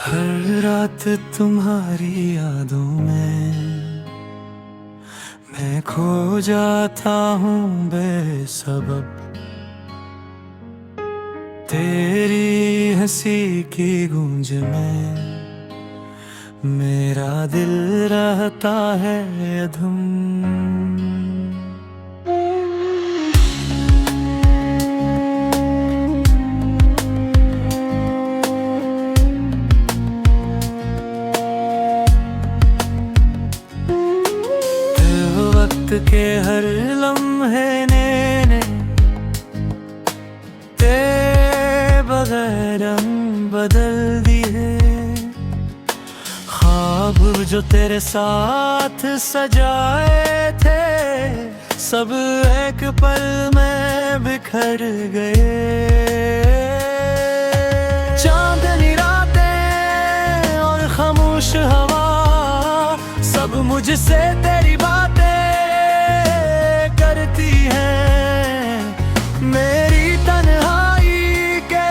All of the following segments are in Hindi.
हर रात तुम्हारी यादों में मैं खो जाता हूँ बेसबब। तेरी हंसी की गूंज में मेरा दिल रहता है अधूम। वक्त के हर लम्हे ने तेरे बगैर रंग बदल दिए। ख्वाब जो तेरे साथ सजाए थे सब एक पल में बिखर गए। चांदनी रातें और खामोश हवा सब मुझसे तेरी बातें करती हैं। मेरी तन्हाई के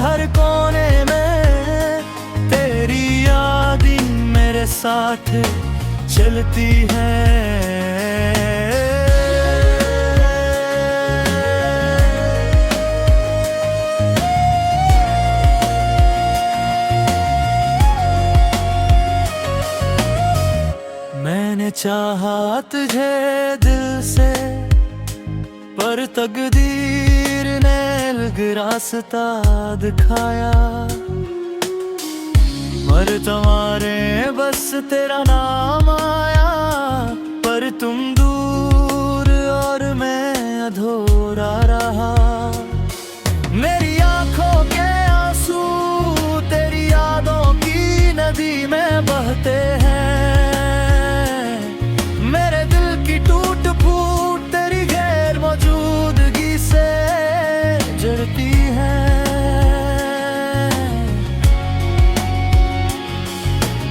हर कोने में तेरी यादें मेरे साथ चलती हैं। मैंने चाहा तुझे दिल से पर तकदीर ने अलग रास्ता दिखाया। मर तुम्हारे बस तेरा नाम आया पर तुम दूर और मैं अधूरा रहा। मेरी आंखों के आंसू तेरी यादों की नदी में बहते हैं। मेरे दिल की टूट फूट तेरी गैर मौजूदगी से जड़ती है।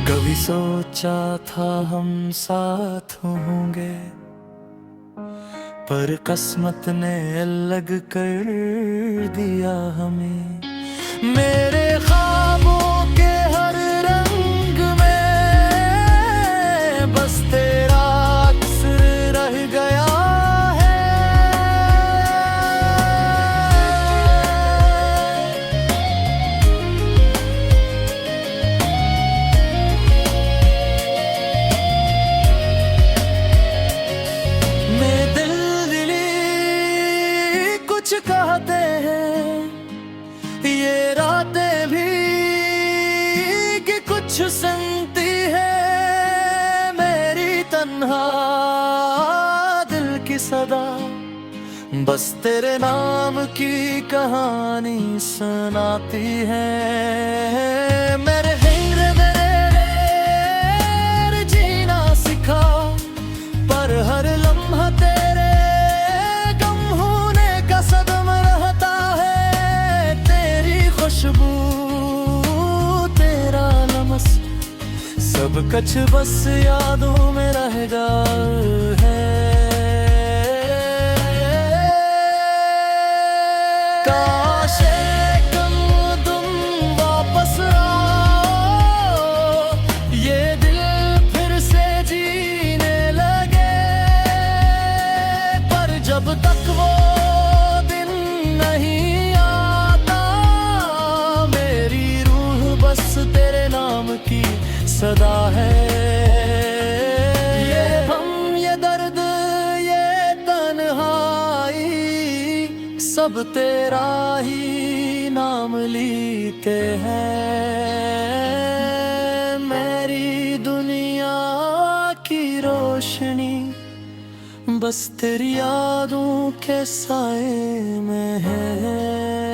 कभी सोचा था हम साथ होंगे पर किस्मत ने अलग कर दिया हमें। मेरे ख्वाबों के हर रंग में बस तेरा अक्स रह गया है। मैं दिली कुछ कहते हैं ये रातें भी कि कुछ सुनती है। मेरी तन्हा दिल की सदा बस तेरे नाम की कहानी सुनाती है। मेरे हिंद जीना सिखा पर हर लम्हा तेरे गम होने का सदमा रहता है। तेरी खुशबू तेरा लमस सब कुछ बस यादों में रहेगा है। काश एक तुम वापस आओ ये दिल फिर से जीने लगे। पर जब तक वो दिन नहीं आता मेरी रूह बस तेरे नाम की सदा है। ये हम ये दर्द ये तन्हाई सब तेरा ही नाम लेते हैं। मेरी दुनिया की रोशनी बस तेरी यादों के साए में है।